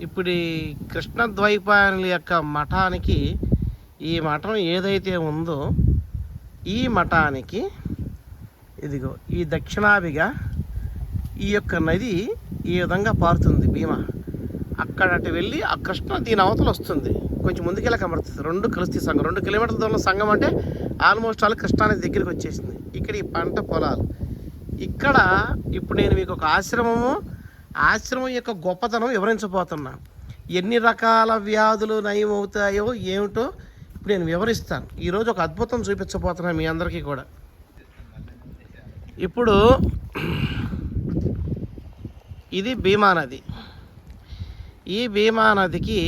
ఇప్పుడు ఈ కృష్ణద్వైపాయనుల యొక్క మఠానికి, ఈ మఠం ఏదైతే ఉందో ఈ మఠానికి ఇదిగో ఈ దక్షిణాభిగా ఈ యొక్క నది ఈ విధంగా పారుతుంది భీమా. అక్కడ అటు వెళ్ళి ఆ కృష్ణ దీని అవతల వస్తుంది, కొంచెం ముందుకెళ్ళి కనబడుతుంది. రెండు కలిస్తే సంఘం, 2 కిలోమీటర్ల దూరంలో సంఘం అంటే ఆల్మోస్ట్ ఆల్ కృష్ణా నది దగ్గరికి వచ్చేసింది. ఇక్కడ ఈ పంట పొలాలు. ఇక్కడ ఇప్పుడు నేను మీకు ఒక ఆశ్రమం యొక్క గొప్పతనం వివరించబోతున్నా. ఎన్ని రకాల వ్యాధులు నయం అవుతాయో ఏమిటో ఇప్పుడు నేను వివరిస్తాను. ఈరోజు ఒక అద్భుతం చూపించబోతున్నాను మీ అందరికీ కూడా. ఇప్పుడు ఇది భీమా నది. ఈ భీమా నదికి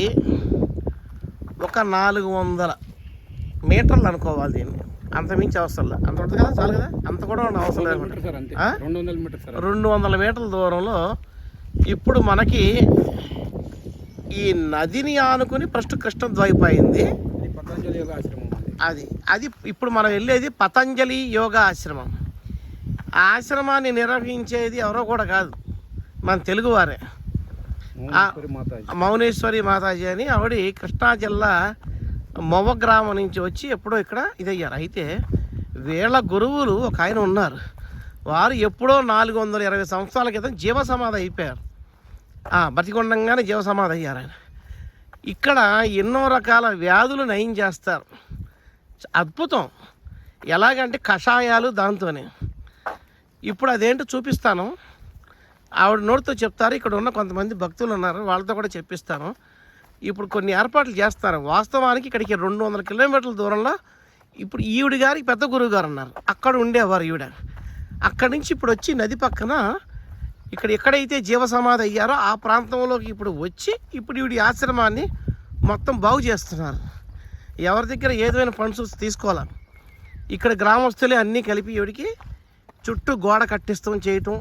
ఒక 400 మీటర్లు అనుకోవాలి దీన్ని, అంతమించి అవసరం లేదు. అంత ఉంటుంది కదా, చాలు కదా, అంత కూడా అవసరం లేదు. 200 మీటర్ల దూరంలో ఇప్పుడు మనకి ఈ నదిని ఆనుకుని ఫస్ట్ కృష్ణద్వైపాయింది. అది ఇప్పుడు మనం వెళ్ళేది పతంజలి యోగా ఆశ్రమం. ఆ ఆశ్రమాన్ని నిర్వహించేది ఎవరో కూడా కాదు, మన తెలుగువారే. మౌనేశ్వరి మాతాజీ అని ఆవిడ కృష్ణా జిల్లా మొవ్వ గ్రామం నుంచి వచ్చి ఎప్పుడో ఇక్కడ ఇదయ్యారు. అయితే వీళ్ళ గురువులు ఒక ఆయన ఉన్నారు, వారు ఎప్పుడో 420 సంవత్సరాల క్రితం జీవసమాధి అయిపోయారు. బతికొండంగానే జీవసమాధి అయ్యారు ఆయన. ఇక్కడ ఎన్నో రకాల వ్యాధులు నయం చేస్తారు. అద్భుతం. ఎలాగంటే కషాయాలు దాంతోనే. ఇప్పుడు అదేంటో చూపిస్తాను, ఆవిడ నోటితో చెప్తారు. ఇక్కడ ఉన్న కొంతమంది భక్తులు ఉన్నారు, వాళ్ళతో కూడా చెప్పిస్తాను. ఇప్పుడు కొన్ని ఏర్పాట్లు చేస్తారు. వాస్తవానికి ఇక్కడికి 200 కిలోమీటర్ల దూరంలో ఇప్పుడు ఈవిడ గారికి పెద్ద గురువు గారు ఉన్నారు, అక్కడ ఉండేవారు ఈవిడ. అక్కడి నుంచి ఇప్పుడు వచ్చి నది పక్కన ఇక్కడ ఎక్కడైతే జీవసమాధి అయ్యారో ఆ ప్రాంతంలోకి ఇప్పుడు వచ్చి ఇప్పుడు ఈవిడ ఆశ్రమాన్ని మొత్తం బాగు చేస్తున్నారు. ఎవరి దగ్గర ఏదైనా ఫండ్స్ తీసుకోవాలి. ఇక్కడ గ్రామస్తులే అన్నీ కలిపి ఈవిడికి చుట్టూ గోడ కట్టిస్తాం చేయటం,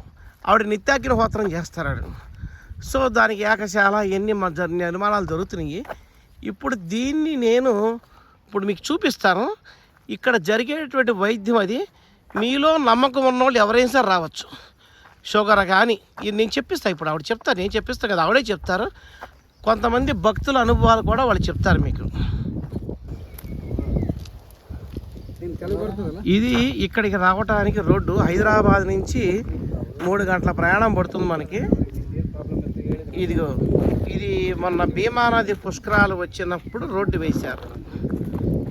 ఆవిడ నిత్యాగ్నిహోత్రం చేస్తారు. సో దానికి ఏకశాల ఎన్ని నిర్మాణాలు జరుగుతున్నాయి. ఇప్పుడు దీన్ని నేను ఇప్పుడు మీకు చూపిస్తాను. ఇక్కడ జరిగేటువంటి వైద్యం అది మీలో నమ్మకం ఉన్నవాళ్ళు ఎవరైనా సరే రావచ్చు. షుగర్ కానీ ఇది నేను చెప్పిస్తాను. ఇప్పుడు ఆవిడ చెప్తారు, నేను చెప్పిస్తాను కదా, ఆవిడే చెప్తారు. కొంతమంది భక్తుల అనుభవాలు కూడా వాళ్ళు చెప్తారు మీకు. ఇది ఇక్కడికి రావడానికి రోడ్డు హైదరాబాద్ నుంచి 3 గంటల ప్రయాణం పడుతుంది మనకి. ఇదిగో ఇది మొన్న భీమా నది పుష్కరాలు వచ్చినప్పుడు రోడ్డు వేశారు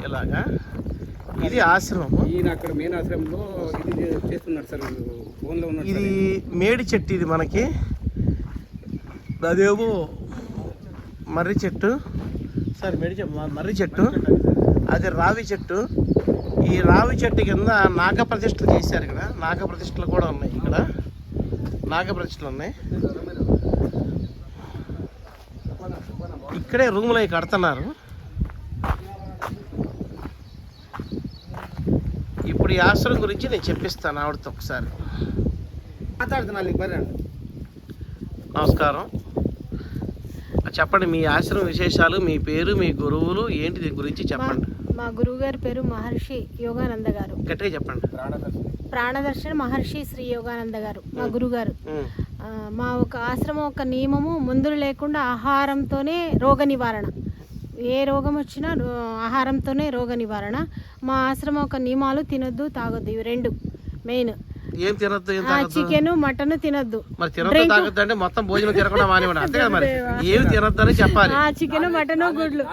ఇలాగా. ఇది ఆశ్రమం. ఇది మేడి చెట్టు, ఇది మనకి అదేమో మర్రి చెట్టు. సరే మర్రి చెట్టు, అది రావి చెట్టు. ఈ రావి చెట్టు కింద నాగప్రతిష్ఠలు చేశారు. ఇక్కడ నాగప్రతిష్ఠలు కూడా ఉన్నాయి. ఇక్కడ నాగప్రతిష్ఠలు ఉన్నాయి. ఇక్కడే రూములు అవి కడుతున్నారు. ఇప్పుడు ఈ ఆశ్రమం గురించి నేను చెప్పిస్తాను ఆవిడతో ఒకసారి. నమస్కారం, చెప్పండి మీ ఆశ్రమం విశేషాలు, మీ పేరు, మీ గురువులు ఏంటి, దీని గురించి చెప్పండి. మా గురువు గారి పేరు మహర్షి యోగానంద గారు. గట్టిగా చెప్పండి. ప్రాణదర్శన మహర్షి శ్రీ యోగానంద గారు మా గురువు గారు. మా ఒక ఆశ్రమం ఒక నియమము, మందులు లేకుండా ఆహారంతోనే రోగ నివారణ. ఏ రోగం వచ్చినా ఆహారంతోనే రోగ నివారణ. మా ఆశ్రమం ఒక నియమాలు, తినొద్దు తాగొద్దు, ఇవి 2 మెయిన్. ఏం తినొద్దు? చికెన్ మటన్ తినొద్దు. మరి తినొద్దు తాగొద్దు అంటే మొత్తం భోజనం తినకుండా మానేవాడు అంతే కదా. మరి ఏమి తినొద్దు అని చెప్పాలి. చికెన్ మటన్ గుడ్లు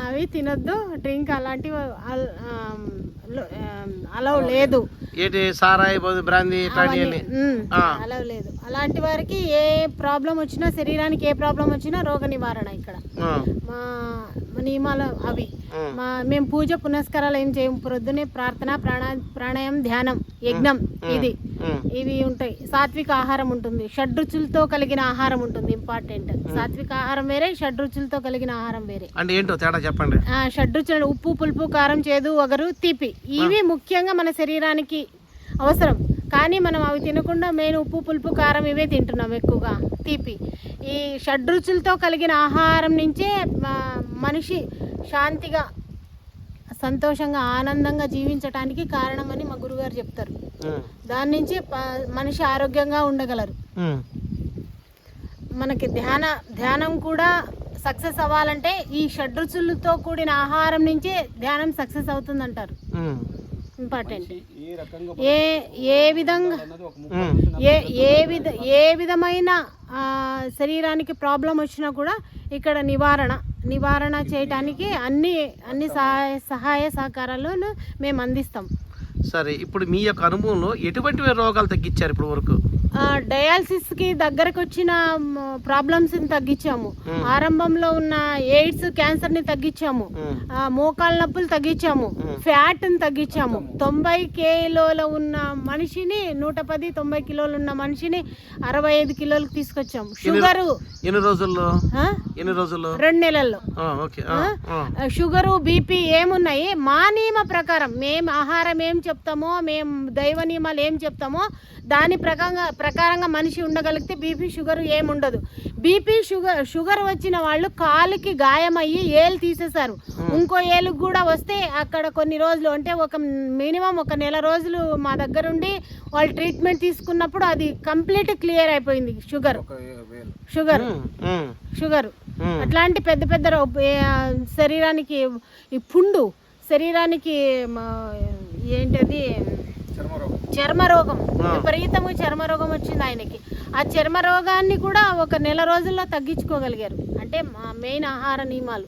అవి తినొద్దు. డ్రింక్ అలాంటివి అలౌ లేదు. ఏంటి సారాయి బ్రాందీ అలౌ లేదు. అలాంటి వారికి ఏ ప్రాబ్లం వచ్చినా, శరీరానికి ఏ ప్రాబ్లం వచ్చినా రోగ నివారణ ఇక్కడ మా నియమాలు అవి. మేము పూజ పునస్కారాలు ఏం చేయము. ప్రొద్దునే ప్రార్థన, ప్రాణాయామం, ధ్యానం, యజ్ఞం ఇవి ఉంటాయి. సాత్విక ఆహారం ఉంటుంది. షడ్రుచులతో కలిగిన ఆహారం ఉంటుంది. ఇంపార్టెంట్. సాత్విక ఆహారం వేరే, షడ్రుచులతో కలిగిన ఆహారం వేరే. అంటే ఏంటో తేడా చెప్పండి. షడ్రుచులు ఉప్పు, పులుపు, కారం, చేదు, వగరు, తీపి ఇవి ముఖ్యంగా మన శరీరానికి అవసరం. కానీ మనం అవి తినకుండా మెయిన్ ఉప్పు, పులుపు, కారం ఇవే తింటున్నాం ఎక్కువగా, తీపి. ఈ షడ్రుచులతో కలిగిన ఆహారం నుంచే మనిషి శాంతిగా, సంతోషంగా, ఆనందంగా జీవించటానికి కారణమని మా గురుగారు చెప్తారు. దాని నుంచి మనిషి ఆరోగ్యంగా ఉండగలరు. మనకి ధ్యానం కూడా సక్సెస్ అవ్వాలంటే ఈ షడ్రుచులతో కూడిన ఆహారం నుంచే ధ్యానం సక్సెస్ అవుతుందంటారు. ఇంపార్టెంట్. ఏ విధంగా ఏ విధమైన శరీరానికి ప్రాబ్లం వచ్చినా కూడా ఇక్కడ నివారణ చేయటానికి అన్ని సహాయ సహకారాలను మేము అందిస్తాం. సరే, ఇప్పుడు మీ యొక్క అనుభవంలో ఎటువంటి రోగాలు తగ్గించారు ఇప్పుడు వరకు? డయాలసిస్ కి దగ్గరకు వచ్చిన ప్రాబ్లమ్స్ ని తగ్గించాము. ఆరంభంలో ఉన్న ఎయిడ్స్, క్యాన్సర్ ని తగ్గించాము. మోకాళ్ళ నొప్పులు తగ్గించాము. ఫ్యాట్ ని తగ్గించాము. 90 కిలోల ఉన్న మనిషిని 110, 90 కిలోలు ఉన్న మనిషిని 65 కిలోలకు తీసుకొచ్చాము. షుగరు ఎన్ని రోజుల్లో? 2 నెలల్లో. షుగరు, బీపీ ఏమున్నాయి మా నియమ ప్రకారం మేము ఆహారం ఏం చెప్తామో, మేము దైవ నియమాలు ఏం చెప్తామో దాని ప్రకారంగా మనిషి ఉండగలిగితే బీపీ, షుగర్ ఏముండదు. బీపీ, షుగర్ వచ్చిన వాళ్ళు కాలుకి గాయమయ్యి ఏలు తీసేశారు. ఇంకో ఏలుకు కూడా వస్తే అక్కడ కొన్ని రోజులు అంటే మినిమం 1 నెల రోజులు మా దగ్గర ఉండి వాళ్ళు ట్రీట్మెంట్ తీసుకున్నప్పుడు అది కంప్లీట్ క్లియర్ అయిపోయింది. షుగర్ అట్లాంటి పెద్ద పెద్ద శరీరానికి ఈ పుండు, శరీరానికి ఏంటది చర్మరోగం, విపరీతము చర్మరోగం వచ్చింది ఆయనకి. ఆ చర్మరోగాన్ని కూడా 1 నెల రోజుల్లో తగ్గించుకోగలిగారు. అంటే మా మెయిన్ ఆహార నియమాలు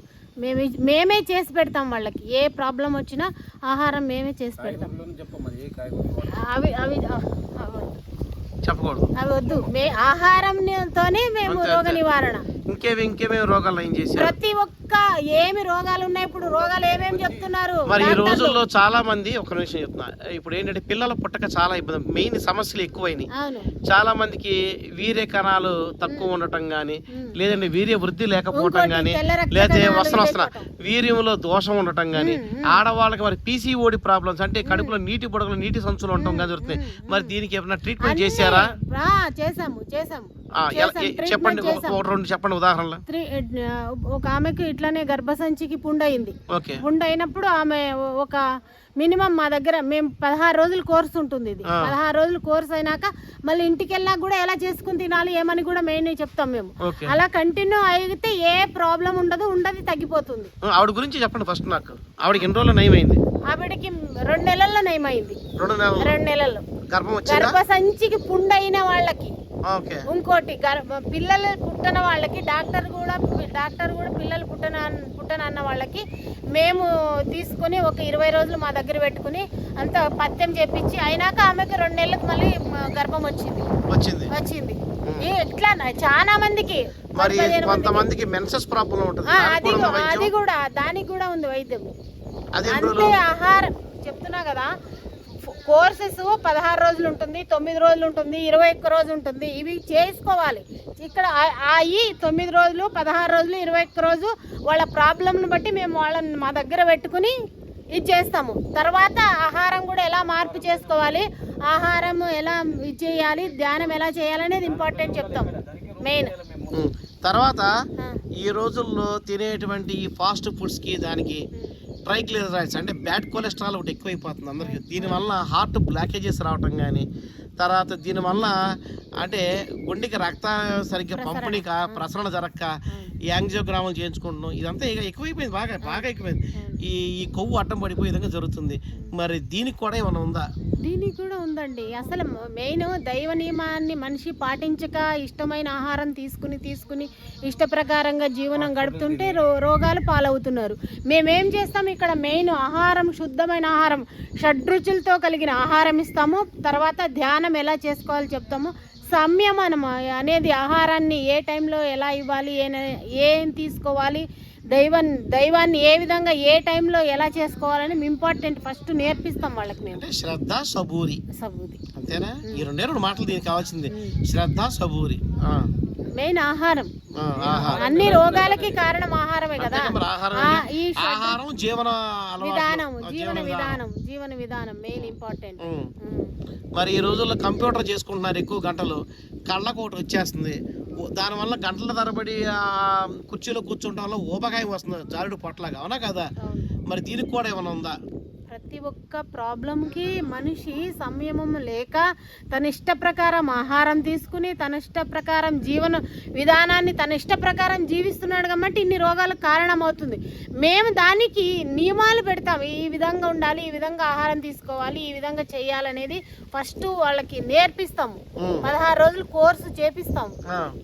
మేమే చేసి పెడతాం. వాళ్ళకి ఏ ప్రాబ్లం వచ్చినా ఆహారం మేమే చేసి పెడతాం. అవి చెప్పకూడదు, అవి వద్దు. ఆహారంతోనే మేము రోగ నివారణ. ఇంకేమేమి రోగాలు ఏం చేశారు? ప్రతి ఒక్క ఏమి రోగాలు ఉన్నాయి. ఇప్పుడు రోగాలు ఏమేమి చెప్తున్నారు మరి ఈ రోజుల్లో చాలా మంది. ఒక నిమిషం చెప్తున్నా, ఇప్పుడు ఏంటంటే పిల్లల పుట్టక చాలా ఇబ్బంది, మెయిన్ సమస్యలు ఎక్కువైనాయి. చాలా మందికి వీర్య కణాలు తక్కువ ఉండటం గానీ, లేదంటే వీర్య వృద్ధి లేకపోవటం గానీ, లేకపోతే వస్తున్న వీర్యంలో దోషం ఉండటం గానీ, ఆడవాళ్ళకి మరి పీసీఓడి ప్రాబ్లమ్స్ అంటే కడుపులో నీటి బుడగలు, నీటి సంచులు ఉండటం కానీ జరుగుతుంది. మరి దీనికి ఏమైనా ట్రీట్మెంట్ చేశారా? చేసాము. చెప్పండి, 2 చెప్పండి ఉదాహరణలు. ఒక ఆమెకు ఇట్లానే గర్భసంచికి పుండయింది. పుండయినప్పుడు ఆమె ఒక మినిమం మా దగ్గర మేము 16 రోజులు కోర్సు ఉంటుంది. ఇది 16 రోజులు కోర్సు అయినాక మళ్ళీ ఇంటికి వెళ్ళినా కూడా ఎలా చేసుకుని తినాలి ఏమని కూడా మెయిన్ చెప్తాం మేము. అలా కంటిన్యూ అయితే ఏ ప్రాబ్లం ఉండదు, తగ్గిపోతుంది. ఆవిడ గురించి చెప్పండి ఫస్ట్ నాకు. ఆవిడకి ఎన్ని రోజులు నయమైంది? ఆవిడకి 2 నెలల్లో నయమైంది. 2 నెలల్లో గర్భసంచికి పుండైన వాళ్ళకి. ఇంకోటి పిల్లలు పుట్టన వాళ్ళకి డాక్టర్ కూడా పిల్లలు పుట్టనన్న వాళ్ళకి మేము తీసుకుని ఒక 20 రోజులు మా దగ్గర పెట్టుకుని అంత పత్యం చేపించి అయినాక ఆమెకు 2 నెలలకు మళ్ళీ గర్భం వచ్చింది. ఇట్లా చాలా మందికి. మరి కొంతమందికి మెన్సెస్ ప్రాబ్లం ఉంటుంది, దానికి కూడా ఉంది వైద్యం. అంతే ఆహారం చెప్తున్నా కదా. కోర్సెస్ 16 రోజులు ఉంటుంది, 9 రోజులు ఉంటుంది, 21 రోజు ఉంటుంది. ఇవి చేసుకోవాలి. ఇక్కడ ఈ 9 రోజులు, 16 రోజులు, 21 రోజు వాళ్ళ ప్రాబ్లంను బట్టి మేము వాళ్ళని మా దగ్గర పెట్టుకుని ఇది చేస్తాము. తర్వాత ఆహారం కూడా ఎలా మార్పు చేసుకోవాలి, ఆహారం ఎలా ఇది చేయాలి, ధ్యానం ఎలా చేయాలనేది ఇంపార్టెంట్ చెప్తాం మెయిన్. తర్వాత ఈ రోజుల్లో తినేటువంటి ఈ ఫాస్ట్ ఫుడ్స్కి దానికి ట్రైగ్లిజరైడ్స్ అంటే బ్యాడ్ కొలెస్ట్రాల్ ఒకటి ఎక్కువైపోతుంది అందరికీ. దీనివల్ల హార్ట్ బ్లాకేజెస్ రావటం కానీ, తర్వాత దీనివల్ల అంటే గుండెకి రక్త సరిగ్గా పంపిణీ ప్రసరణ జరగక యాంజియోగ్రాములు చేయించుకుంటున్నాం. ఇదంతా ఎక్కువైపోయింది, బాగా ఎక్కువైంది. ఈ కొవ్వు అడ్డం పడిపోయే విధంగా జరుగుతుంది. మరి దీనికి కూడా ఏమైనా ఉందా? దీనికి కూడా ఉందండి. అసలు మెయిన్ దైవ నియమాన్ని మనిషి పాటించక ఇష్టమైన ఆహారం తీసుకుని ఇష్ట ప్రకారంగా జీవనం గడుపుతుంటే రోగాలు పాలవుతున్నారు. మేమేం చేస్తాం ఇక్కడ మెయిన్ ఆహారం, శుద్ధమైన ఆహారం, షడ్రుచులతో కలిగిన ఆహారం ఇస్తాము. తర్వాత ధ్యానం ఎలా చేసుకోవాలో చెప్తాము. సంయమనం అనేది ఆహారాన్ని ఏ టైంలో ఎలా ఇవ్వాలి, ఏం తీసుకోవాలి, దైవాన్ని ఏ విధంగా ఏ టైంలో ఎలా చేసుకోవాలని ఇంపార్టెంట్ ఫస్ట్ నేర్పిస్తాం వాళ్ళకి. మేము శ్రద్ధ, సబూరి అంతేనా? ఈ 2 మాటలు దీనికి కావాల్సింది. శ్రద్ధ, సబూరి. మెయిన్ ఆహారం. అన్ని రోగాలకి కారణం ఆహారమే కదా. జీవన విధానం మెయిన్ ఇంపార్టెంట్. మరి ఈ రోజుల్లో కంప్యూటర్ చేసుకుంటున్నారు ఎక్కువ గంటలు, కళ్ళకు ఒకటి వచ్చేస్తుంది. దానివల్ల గంటల తరబడి కుర్చీలో కూర్చుంటాం వల్ల ఊబకాయం వస్తుంది, జారుడు పొట్టలాగా. అవునా కదా? మరి దీనికి కూడా ఏమైనా ఉందా? ప్రతి ఒక్క ప్రాబ్లంకి మనిషి సంయమం లేక తన ఇష్ట ప్రకారం ఆహారం తీసుకుని తన ఇష్ట ప్రకారం జీవన విధానాన్ని తన ఇష్ట ప్రకారం జీవిస్తున్నాడు కాబట్టి ఇన్ని రోగాలకు కారణమవుతుంది. మేము దానికి నియమాలు పెడతాం, ఈ విధంగా ఉండాలి, ఈ విధంగా ఆహారం తీసుకోవాలి, ఈ విధంగా చేయాలనేది ఫస్ట్ వాళ్ళకి నేర్పిస్తాము. 16 రోజులు కోర్సు చేపిస్తాము.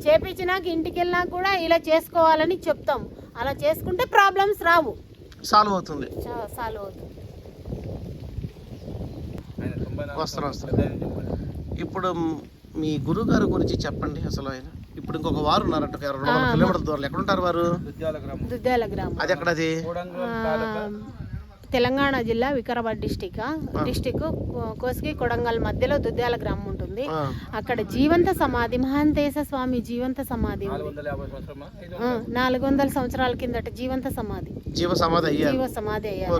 చేపించినాక ఇంటికి వెళ్ళినా కూడా ఇలా చేసుకోవాలని చెప్తాము. అలా చేసుకుంటే ప్రాబ్లమ్స్ రావు, సాల్వ్ అవుతుంది. వస్తారు. ఇప్పుడు మీ గురువు గారి గురించి చెప్పండి. అసలు ఆయన ఇప్పుడు ఇంకొక వారు ఉన్నారంట 200 కిలోమీటర్ల దూరం. ఎక్కడ ఉంటారు వారు? దుద్యాల గ్రామం. అది ఎక్కడది? తెలంగాణ జిల్లా వికారాబాద్ డిస్టిక్ కోసిగి కొడంగల్ మధ్యలో దుద్యాల గ్రామం ఉంటుంది. అక్కడ జీవంత సమాధి మహాంతేశ స్వామి జీవంత సమాధి 400 సంవత్సరాల కిందట జీవంత సమాధి జీవ సమాధి అయ్యారు.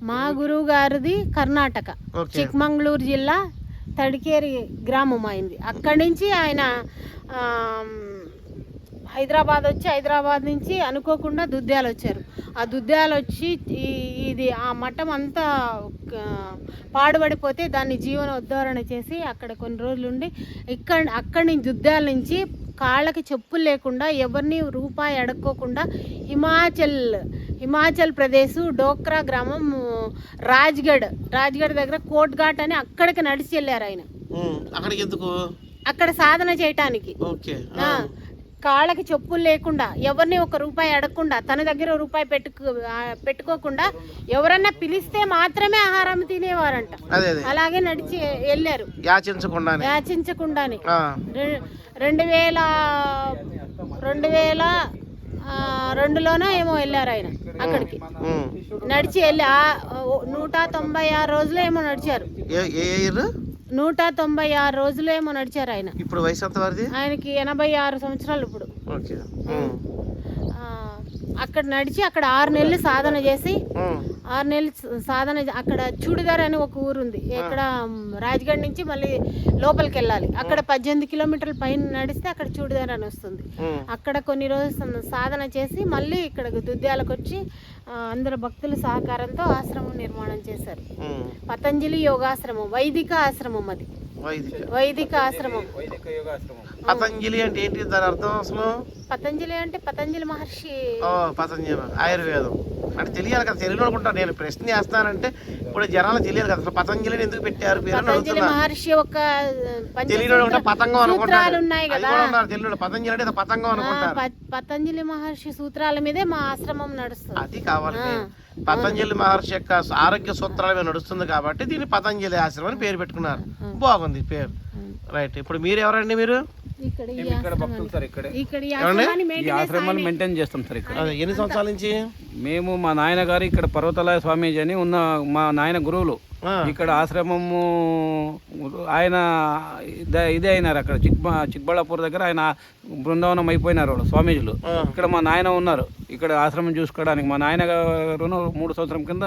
మా గురువు గారిది కర్ణాటక చిక్మంగళూరు జిల్లా తడికేరి గ్రామం అయింది. అక్కడి నుంచి ఆయన హైదరాబాద్ నుంచి అనుకోకుండా దుద్యాలు వచ్చారు. ఆ దుద్యాలు వచ్చి ఇది ఆ మఠం అంతా పాడుబడిపోతే దాన్ని జీవనోద్ధరణ చేసి అక్కడ కొన్ని రోజులుండి అక్కడి నుంచి దుద్యాల నుంచి కాళ్ళకి చెప్పులు లేకుండా ఎవరిని రూపాయి అడుక్కోకుండా హిమాచల్ ప్రదేశ్ డోక్రా గ్రామం రాజ్గఢ్ దగ్గర కోట్ ఘాట్ అని అక్కడికి నడిచి వెళ్ళారు ఆయన. అక్కడ సాధన చేయటానికి కాళ్ళకి చెప్పులు లేకుండా ఎవరిని ఒక రూపాయి అడగకుండా తన దగ్గర రూపాయి పెట్టుకోకుండా ఎవరన్నా పిలిస్తే మాత్రమే ఆహారం తినేవారంట. అలాగే నడిచి వెళ్ళారు యాచించకుండానే. 2002లోనో ఏమో వెళ్ళారు ఆయన అక్కడికి. నడిచి వెళ్ళి 196 రోజులు ఏమో నడిచారు. 196 రోజులు ఏమో నడిచారు ఆయన. ఇప్పుడు వయసు ఎంత వారిది? ఆయనకి 86 సంవత్సరాలు ఇప్పుడు. అక్కడ నడిచి అక్కడ 6 నెలలు సాధన చేసి 6 నెలలు సాధన అక్కడ చూడిదార్ అని ఒక ఊరు ఉంది. ఇక్కడ రాజ్గఢ్ నుంచి మళ్ళీ లోపలికి వెళ్ళాలి. అక్కడ 18 కిలోమీటర్ల పైన నడిస్తే అక్కడ చూడిదార్ అని వస్తుంది. అక్కడ కొన్ని రోజులు సాధన చేసి మళ్ళీ ఇక్కడ దుద్యాలకు వచ్చి అందరు భక్తుల సహకారంతో ఆశ్రమం నిర్మాణం చేశారు. పతంజలి యోగాశ్రమం, వైదిక ఆశ్రమం. అది వైదిక ఆశ్రమం. పతంజలి అంటే ఏంటి దాని అర్థం అసలు? పతంజలి అంటే పతంజలి మహర్షి. పతంజలి ఆయుర్వేదం అంటే తెలియాలి కదా. తెలుగు అనుకుంటా. నేను ప్రశ్న చేస్తానంటే ఇప్పుడు జనాలు తెలియదు కదా అసలు పతంజలిని ఎందుకు పెట్టారు పేరు. పతంజలి మహర్షి ఒక తెలియదు పతంగం అనుకుంటారు. ఉన్నాయి కదా తెలుగు. పతంజలి అంటే పతంగం అనుకుంటారు. పతంజలి మహర్షి సూత్రాల మీదే మా ఆశ్రమం నడుస్తుంది. అది కావాలి. పతంజలి మహర్షి యొక్క ఆరోగ్య సూత్రాల మీద నడుస్తుంది కాబట్టి దీన్ని పతంజలి ఆశ్రమం అని పేరు పెట్టుకున్నారు. బాగుంది పేరు. రైట్. ఇప్పుడు మీరు ఎవరండి? మీరు ఇక్కడ భక్తులు సార్. ఈ ఆశ్రమాన్ని మెయింటైన్ చేస్తాం సార్. ఇక్కడ ఎన్ని సంవత్సరాల నుంచి? మేము మా నాయన గారు ఇక్కడ పర్వతలయ స్వామీజీ అని ఉన్న మా నాయన గురువులు ఇక్కడ ఆశ్రమము ఆయన ఇదే అయినారు. అక్కడ చిక్బళ్ళాపూర్ దగ్గర ఆయన బృందావనం అయిపోయినారు వాళ్ళు స్వామీజీలు. ఇక్కడ మా నాయన ఉన్నారు ఇక్కడ ఆశ్రమం చూసుకోవడానికి. మా నాయన గారు 3 సంవత్సరం కింద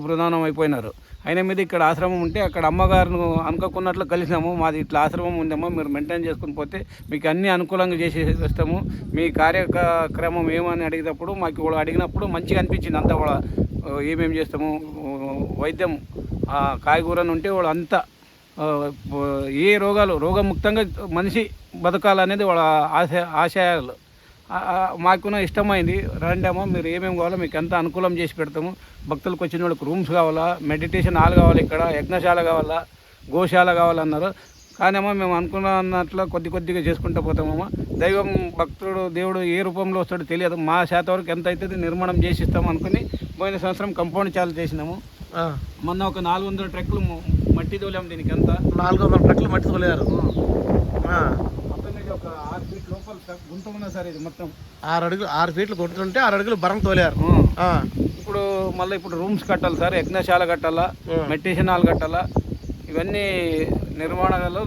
బృందావనం అయిపోయినారు. ఆయన మీద ఇక్కడ ఆశ్రమం ఉంటే అక్కడ అమ్మగారును అనుకోకున్నట్లు కలిసినాము. మాది ఇట్లా ఆశ్రమం ఉందేమో, మీరు మెయింటైన్ చేసుకుని పోతే మీకు అన్ని అనుకూలంగా చేసి వస్తాము. మీ కార్యక్రమం ఏమని అడిగినప్పుడు మాకు వాళ్ళు అడిగినప్పుడు మంచిగా అనిపించింది. అంతా వాళ్ళ ఏమేమి చేస్తాము వైద్యం కాయగూరని ఉంటే వాళ్ళు అంతా ఏ రోగముక్తంగా మనిషి బతకాలనేది వాళ్ళ ఆశయాలు. మాకున్న ఇష్టమైంది. రండేమో మీరు ఏమేమి కావాలో మీకు ఎంత అనుకూలం చేసి పెడతాము. భక్తులకు వచ్చిన వాళ్ళకి రూమ్స్ కావాలా, మెడిటేషన్ హాల్ కావాలి, ఇక్కడ యజ్ఞశాల కావాలా, గోశాల కావాలన్నారు. కానేమో మేము అనుకున్నట్లు కొద్దిగా చేసుకుంటూ పోతామమ్మా. దైవం భక్తుడు దేవుడు ఏ రూపంలో వస్తాడో తెలియదు. మా శాత వరకు ఎంత అవుతుంది నిర్మాణం చేసి ఇస్తాము అనుకుని పోయిన సంవత్సరం కంపౌండ్ చాలు చేసినాము. మొన్న ఒక 400 ట్రక్కులు మట్టి తోలాము. దీనికి ఎంత 400 ట్రక్కులు మట్టి తోలారు. ఒక 6 ఫీట్ లోపల గుంత ఉన్నా సార్. ఇది మొత్తం 6 ఫీట్లు గుంటుంటే 6 అడుగులు బరం తోలారు. ఇప్పుడు మళ్ళీ రూమ్స్ కట్టాలి సార్, యజ్ఞశాల కట్టాలా, మెడిటేషన్ హాల్ కట్టాలా. ఇవన్నీ నిర్మాణాలలో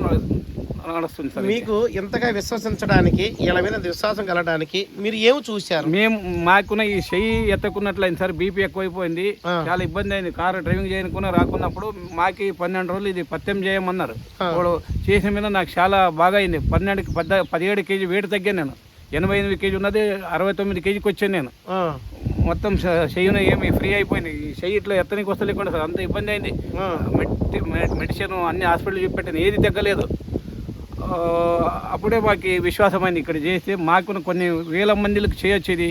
నడుస్తుంది సార్. మీకు ఎంతగా విశ్వసించడానికి, ఇలా మీద విశ్వాసం కలగడానికి మీరు ఏమి చూశారు? మేము మాకున్న ఈ చెయ్యి ఎత్తకున్నట్లయింది సార్. బీపీ ఎక్కువైపోయింది, చాలా ఇబ్బంది అయింది. కారు డ్రైవింగ్ చేయనుకున్నా రాకున్నప్పుడు మాకి 12 రోజులు ఇది పత్యం చేయమన్నారు. ఇప్పుడు చేసిన మీద నాకు చాలా బాగా అయింది. 17 కేజీ వెయిట్ తగ్గాను నేను. 88 కేజీ ఉన్నది 69 కేజీకి వచ్చాను నేను. మొత్తం చెయ్యిన ఏమి ఫ్రీ అయిపోయింది. ఈ చెయ్యి ఇట్లా ఎత్తనికి వస్తలేకుండా సార్ అంత ఇబ్బంది అయింది. మెడిసిన్ అన్ని హాస్పిటల్ చూపెట్టాను, ఏది తగ్గలేదు. అప్పుడే మాకు విశ్వాసమైంది ఇక్కడ చేస్తే మాకు కొన్ని వేల మందికి చేయొచ్చు. ఇది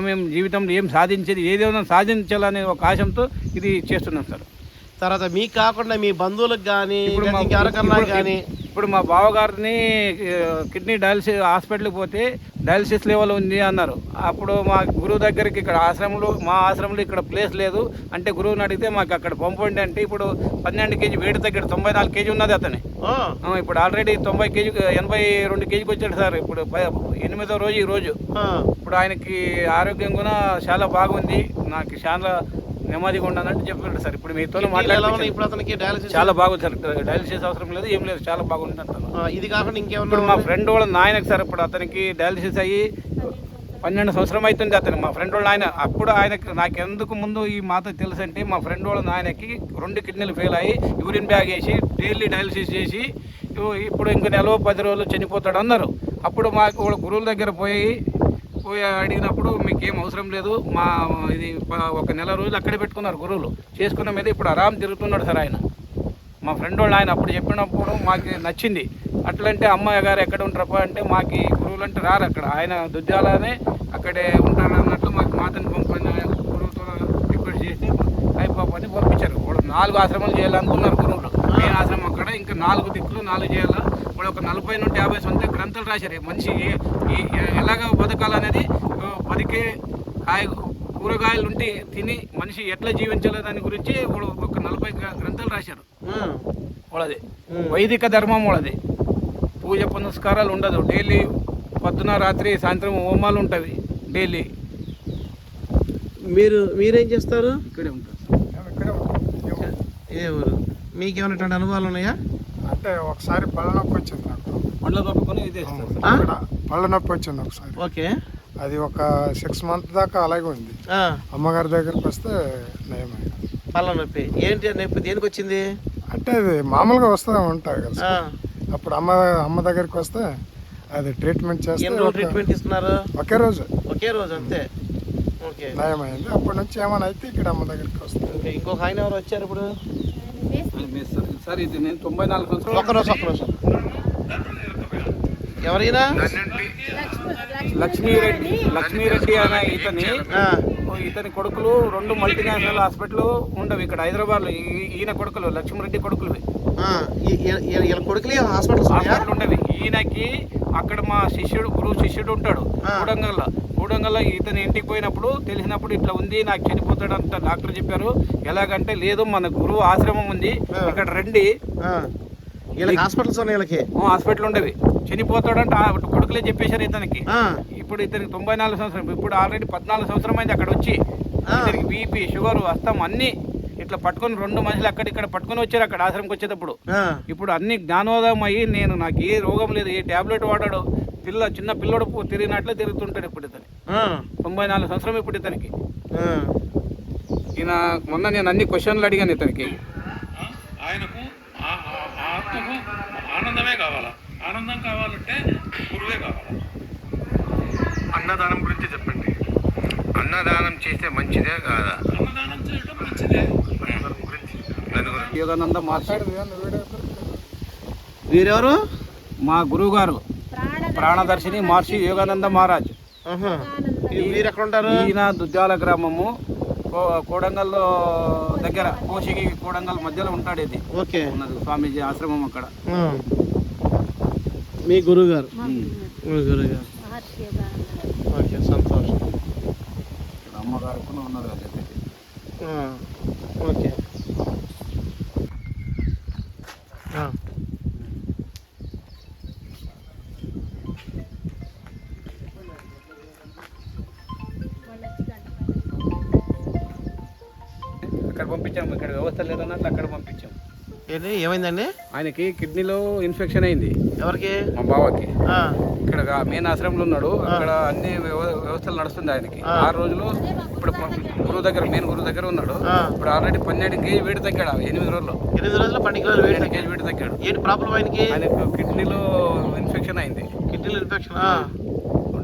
మేము జీవితంలో ఏం సాధించేది, ఏదైనా సాధించాలనే ఒక ఆశంతో ఇది చేస్తున్నాం సార్. తర్వాత మీకు కాకుండా మీ బంధువులకు కానీ ఎవరికన్నా కానీ ఇప్పుడు మా బావగారిని కిడ్నీ డయాలసిస్ హాస్పిటల్కి పోతే డయాలసిస్ లెవెల్ ఉంది అన్నారు. అప్పుడు మా గురువు దగ్గరికి ఇక్కడ మా ఆశ్రమంలో ఇక్కడ ప్లేస్ లేదు అంటే గురువుని అడిగితే మాకు అక్కడ పంపండి అంటే ఇప్పుడు 12 కేజీ వెయిట్ తగ్గాడు, 94 కేజీ ఉన్నది అతని. ఇప్పుడు ఆల్రెడీ 90 కేజీ 82 కేజీకి వచ్చాడు సార్. ఇప్పుడు 8వ రోజు ఈ రోజు. ఇప్పుడు ఆయనకి ఆరోగ్యం కూడా చాలా బాగుంది, నాకు చాలా నెమ్మదిగా ఉండనంటే చెప్పాడు సార్. ఇప్పుడు మీతో మాట్లాడాలి. ఇప్పుడు అతనికి డయాలసిస్ చాలా బాగుంది సార్, డయాలసిస్ అవసరం లేదు, ఏం లేదు, చాలా బాగుంది అంటాను. ఇది కాకుండా ఇంకేమన్నా? ఇప్పుడు మా ఫ్రెండ్ వాళ్ళ నాయనకి సార్, ఇప్పుడు అతనికి డయాలసిస్ అయ్యి 12 సంవత్సరం అవుతుంది అతను. మా ఫ్రెండ్ వాళ్ళ ఆయన అప్పుడు ఆయనకి నాకు ఎందుకు ముందు ఈ మాట తెలుసు అంటే మా ఫ్రెండ్ వాళ్ళ నాయనకి 2 కిడ్నీలు ఫెయిల్ అయ్యి యూరిన్ బ్యాగ్ వేసి డైలీ డయాలసిస్ చేసి ఇప్పుడు ఇంక 10 రోజులు చనిపోతాడు అన్నారు. అప్పుడు మాకు గురువుల దగ్గర పోయి అడిగినప్పుడు మీకు ఏం అవసరం లేదు, మా ఇది 1 నెల రోజులు అక్కడే పెట్టుకున్నారు గురువులు. చేసుకున్న మీద ఇప్పుడు ఆరాం తిరుగుతున్నాడు సార్ ఆయన. మా ఫ్రెండ్ వాళ్ళు ఆయన అప్పుడు చెప్పినప్పుడు మాకు నచ్చింది. అట్లంటే అమ్మాయి గారు ఎక్కడ ఉంటారప్ప అంటే మాకు గురువులు అంటే రారు, అక్కడ ఆయన దుద్యాలనే అక్కడే ఉంటారు అన్నట్లు మాకు మాతని పంపని గురువుతో రిక్వెస్ట్ చేసి అయిపోయి పంపించారు. వాళ్ళు 4 ఆశ్రమాలు చేయాలనుకున్నారు గురువులు. మెయిన్ ఆశ్రమం అక్కడ, ఇంకా 4 దిక్కులు 4 చేయాలా. వాళ్ళు ఒక 40 నుండి 50 సొంత గ్రంథాలు రాశారు. మనిషి ఎలాగ బతకాలనేది, బతికే కూరగాయలు ఉంటే తిని మనిషి ఎట్లా జీవించాలి దాని గురించి ఒక 40 గ్రంథాలు రాశారు. వాళ్ళది వైదిక ధర్మం, వాళ్ళది పూజ పునస్కారాలు ఉండదు. డైలీ పొద్దున రాత్రి సాయంత్రం హోమాలు ఉంటుంది డైలీ. మీరేం చేస్తారు? ఇక్కడే ఉంటారు. ఏ ఊరు? మీకేమైనా అనుభవాలు ఉన్నాయా? అంటే ఒకసారి పళ్ళ నొప్పి వచ్చింది నాకు. పండ్ల తప్పుకొని ఇదే పళ్ళ నొప్పి వచ్చింది ఒకసారి. ఓకే. అది ఒక 6 months దాకా అలాగే ఉంది. అమ్మగారి దగ్గరికి వస్తే నయమైంది. పళ్ళ నొప్పి ఏంటి? నొప్పి దేనికి వచ్చింది అంటే అది మామూలుగా వస్తూ ఉంటాయి కదా. అప్పుడు అమ్మ దగ్గరికి వస్తే అది ట్రీట్మెంట్ చేస్తే ట్రీట్మెంట్ ఇస్తున్నారు. ఒకే రోజు అంతే. ఓకే, నయమైంది. అప్పటి నుంచి ఏమైనా అయితే ఇక్కడ అమ్మ దగ్గరికి వస్తుంది. ఇంకొక ఆయన ఎవరు వచ్చారు ఇప్పుడు? సార్ ఇది నేను 94 సంవత్సరాలు. ఒక్క రోజు ఎవరైనా? లక్ష్మీరెడ్డి అనే ఇతని కొడుకులు 2 మల్టీనేషనల్ హాస్పిటల్ ఉండవు ఇక్కడ హైదరాబాద్లో. ఈయన కొడుకులు లక్ష్మీరెడ్డి కొడుకులు కొడుకులు హాస్పిటల్ ఉండేవి. ఈయనకి అక్కడ మా గురువు శిష్యుడు ఉంటాడు కూడంగల్లో. ఇతని ఇంటికి పోయినప్పుడు తెలిసినప్పుడు ఇట్లా ఉంది, నాకు చనిపోతాడు అంట డాక్టర్ చెప్పారు. ఎలాగంటే లేదు, మన గురువు ఆశ్రమం ఉంది ఇక్కడ రండి. హాస్పిటల్ ఉండేవి, చనిపోతాడంట కొడుకులే చెప్పేశారు ఇతనికి. ఇప్పుడు ఇతనికి 94 సంవత్సరం. ఇప్పుడు ఆల్రెడీ 14 సంవత్సరం అయింది అక్కడ వచ్చి. ఇతనికి బీపీ, షుగర్, అస్తం అన్ని ఇట్లా పట్టుకొని 2 మనుషులు ఇక్కడ పట్టుకొని వచ్చారు అక్కడ ఆశ్రమంకి వచ్చేటప్పుడు. ఇప్పుడు అన్ని జ్ఞానోదయం అయ్యి నాకు ఏ రోగం లేదు, ఏ టాబ్లెట్ వాడాడు, చిన్న పిల్లడు తిరిగినట్లే తిరుగుతుంటాడు ఇప్పుడు ఇతని. 94 సంవత్సరం ఇప్పుడు ఇతనికి. ఈయన మొన్న నేను అన్ని క్వశ్చన్లు అడిగాను ఇతనికి. ఆయనకు ఆత్మకు ఆనందమే కావాలా? ఆనందం కావాలంటే గురువే కావాలా? అన్నదానం గురించి చెప్పండి. అన్నదానం చేస్తే మంచిదే కాదా? అన్నదానం చేయడం మంచిదే. యోగానంద మహర్షి వీరెవరు? మా గురువు గారు ప్రాణదర్శిని మహర్షి యోగానంద మహారాజ్. వీరు ఎక్కడ ఉంటారు? ఈయన దుద్యాల గ్రామము, కోడంగల్లో దగ్గర, కోసిగి కోడంగల్ మధ్యలో ఉంటాడు. ఇది ఓకే, ఉన్నది స్వామీజీ ఆశ్రమం అక్కడ. మీ గురువు గారు? ఓకే, సంతోషం. అమ్మగారు కూడా ఉన్నారు. ఓకే. అక్కడ పంపించాము, ఇక్కడ వ్యవస్థ లేదన్నట్లు అక్కడ పంపించాము. ఏమైందండి? ఆయనకి కిడ్నీలో ఇన్ఫెక్షన్ అయింది. ఎవరికి? మా బావకి. ఇక్కడ మెయిన్ ఆశ్రమంలో ఉన్నాడు, అక్కడ అన్ని వ్యవస్థలు నడుస్తుంది ఆయనకి. 6 రోజులు ఇప్పుడు గురువు దగ్గర, మెయిన్ గురువు దగ్గర ఉన్నాడు. ఇప్పుడు ఆల్రెడీ 12 కేజీ వెయిట్ తగ్గాడు. 8 రోజుల్లో 12 కేజీ వెయిట్ తగ్గాడు. ఏంటి ప్రాబ్లం ఆయనకి? ఆయనకు కిడ్నీలో ఇన్ఫెక్షన్ అయింది. కిడ్నీలో ఇన్ఫెక్షన్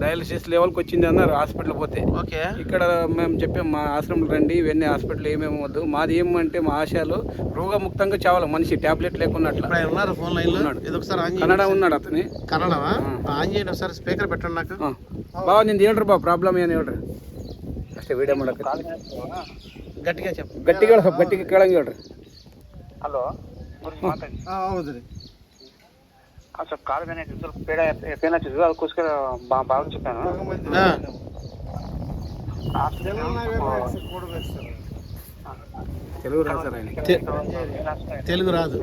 డయాలసిస్ లెవెల్కి వచ్చింది అన్నారు హాస్పిటల్ పోతే. ఓకే. ఇక్కడ మేము చెప్పాం మా ఆశ్రమం రండి, ఇవన్నీ హాస్పిటల్ ఏమేమి వద్దు, మాది ఏమంటే మా ఆశయాలు రోగముక్తంగా చావాలి మనిషి, టాబ్లెట్ లేకున్నట్లు. ఇప్పుడు ఆయన ఉన్నారు ఫోన్ లైన్లో, ఇది ఒకసారి ఆన్ చేయండి. కన్నడ ఉన్నాడు అతని. కన్నడమా? ఆన్ చేయండి ఒకసారి, స్పీకర్ పెట్టండి నాకు. బావ ನಿಂದು ಹೇಳ್ರಿ ಬಾ ಪ್ರಾಬ್ಲಮ್ ಏನು ಹೇಳ್ರಿ ಅಷ್ಟೇ ವಿಡಿಯೋ ಮಾಡಕ್ಕೆ గట్టిగా చెప్పు. ಗಟ್ಟಿಗಳು ಸ್ವಲ್ಪ ಗಟ್ಟಿಗೆ ಕೇಳಂಗೆ ಹೇಳ್ರಿ. ಹಲೋ ಹೌದು ರೀ. ಸ್ವಲ್ಪ ಕಾಲು ಬೇನೆ ಆಯ್ತು, ಸ್ವಲ್ಪ ಪೇನ್ ಆಗ್ತಿದ್ದು, ಅದಕ್ಕೋಸ್ಕರ ಬಾವು చెప్పాను. తెలుగు రాదు సార్ ఆయన. తెలుగు రాదు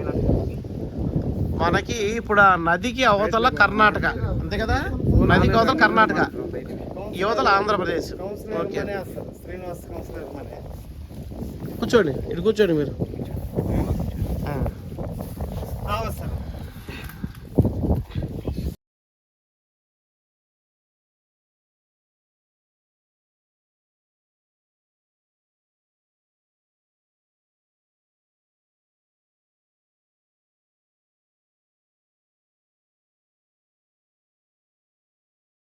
మనకి. ఇప్పుడు ఆ నదికి అవతల కర్ణాటక, అంతే కదా? నదికి అవతల కర్ణాటక, యువతల ఆంధ్రప్రదేశ్. ఓకే, కూర్చోండి, ఇటు కూర్చోండి మీరు.